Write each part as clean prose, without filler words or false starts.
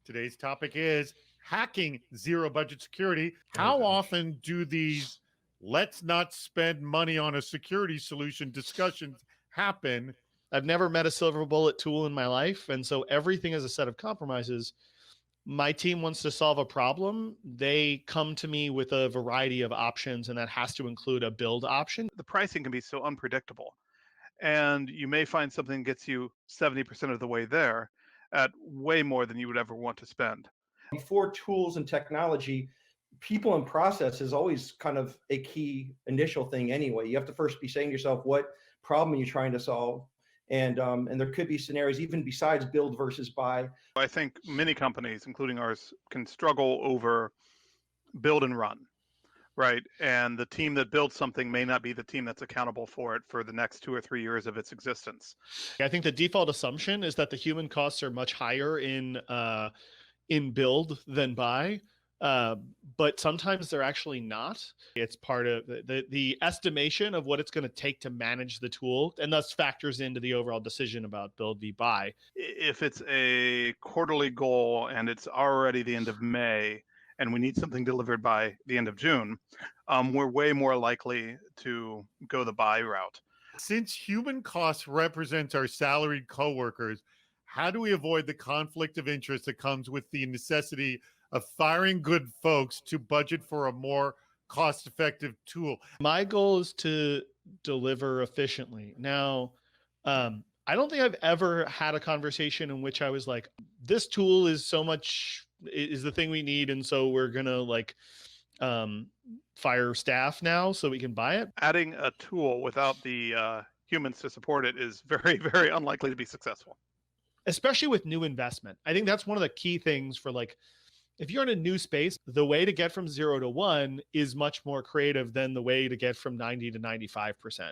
Today's topic is hacking zero budget security. How often do these let's not spend money on a security solution discussions happen? I've never met a silver bullet tool in my life. And so everything is a set of compromises. My team wants to solve a problem. They come to me with a variety of options, and that has to include a build option. The pricing can be so unpredictable. And you may find something that gets you 70% of the way there at way more than you would ever want to spend. Before tools and technology, people and process is always kind of a key initial thing anyway. You have to first be saying to yourself, what problem are you trying to solve? And there could be scenarios even besides build versus buy. I think many companies, including ours, can struggle over build and run, right? And the team that builds something may not be the team that's accountable for it for the next 2 or 3 years of its existence. I think the default assumption is that the human costs are much higher in build than buy. But sometimes they're actually not. It's part of the estimation of what it's going to take to manage the tool, and thus factors into the overall decision about build v buy. If it's a quarterly goal and it's already the end of May and we need something delivered by the end of June, we're way more likely to go the buy route. Since human costs represents our salaried coworkers, how do we avoid the conflict of interest that comes with the necessity of firing good folks to budget for a more cost-effective tool? My goal is to deliver efficiently. Now, I don't think I've ever had a conversation in which I was like, this tool is the thing we need, and so we're gonna fire staff now so we can buy it. Adding a tool without the humans to support it is very, very unlikely to be successful. Especially with new investment. I think that's one of the key things for if you're in a new space, the way to get from 0 to 1 is much more creative than the way to get from 90 to 95%.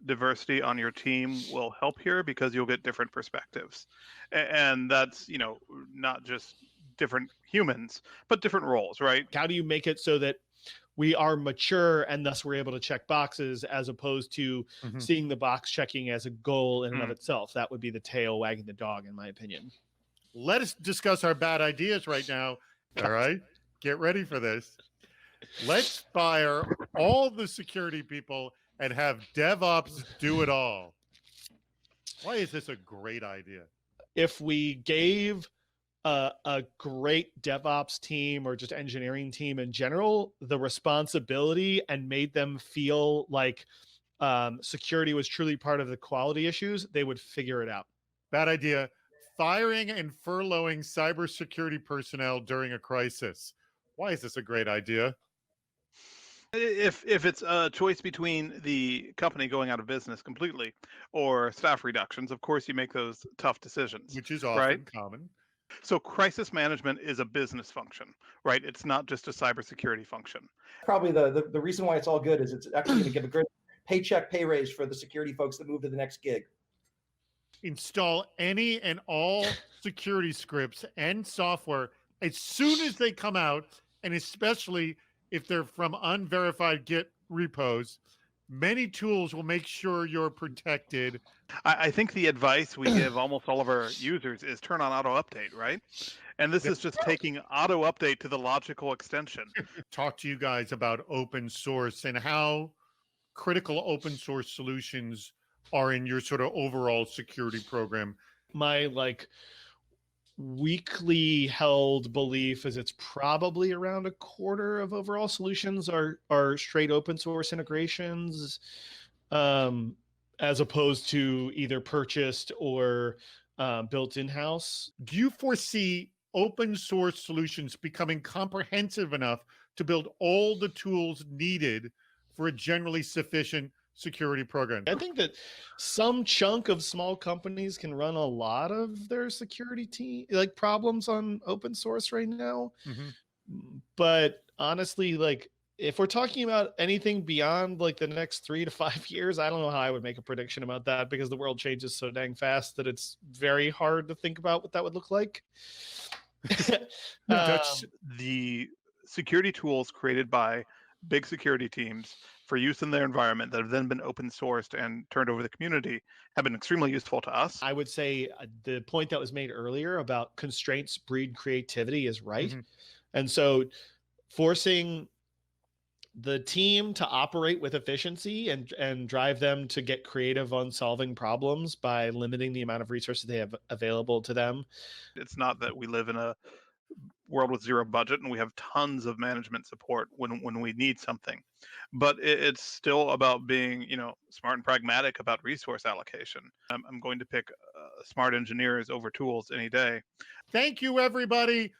Diversity on your team will help here because you'll get different perspectives. And that's, not just different humans, but different roles, right? How do you make it so that we are mature and thus we're able to check boxes as opposed to seeing the box checking as a goal in and of itself? That would be the tail wagging the dog, in my opinion. Let us discuss our bad ideas right now. All right? Get ready for this. Let's fire all the security people and have DevOps do it all. Why is this a great idea? If we gave a great DevOps team or just engineering team in general the responsibility and made them feel like security was truly part of the quality issues, they would figure it out. Bad idea. Firing and furloughing cybersecurity personnel during a crisis. Why is this a great idea? If it's a choice between the company going out of business completely or staff reductions, of course you make those tough decisions. Which is often common. So crisis management is a business function, right? It's not just a cybersecurity function. Probably the reason why it's all good is it's actually going to give a good pay raise for the security folks that move to the next gig. Install any and all security scripts and software as soon as they come out, and especially if they're from unverified Git repos. Many tools will make sure you're protected. I think the advice we give almost all of our users is turn on auto update, right? And this is just taking auto update to the logical extension. Talk to you guys about open source and how critical open source solutions are in your sort of overall security program. My weakly held belief is it's probably around a quarter of overall solutions are straight open source integrations, as opposed to either purchased or built in-house. Do you foresee open source solutions becoming comprehensive enough to build all the tools needed for a generally sufficient security program? I think that some chunk of small companies can run a lot of their security problems on open source right now. But honestly, if we're talking about anything beyond the next 3 to 5 years, I don't know how I would make a prediction about that, because the world changes so dang fast that it's very hard to think about what that would look like. The security tools created by big security teams for use in their environment that have then been open sourced and turned over to the community have been extremely useful to us. I would say the point that was made earlier about constraints breed creativity is right. And so forcing the team to operate with efficiency and drive them to get creative on solving problems by limiting the amount of resources they have available to them. It's not that we live in a world with zero budget and we have tons of management support when we need something, but it's still about being smart and pragmatic about resource allocation. I'm going to pick smart engineers over tools any day. Thank you, everybody.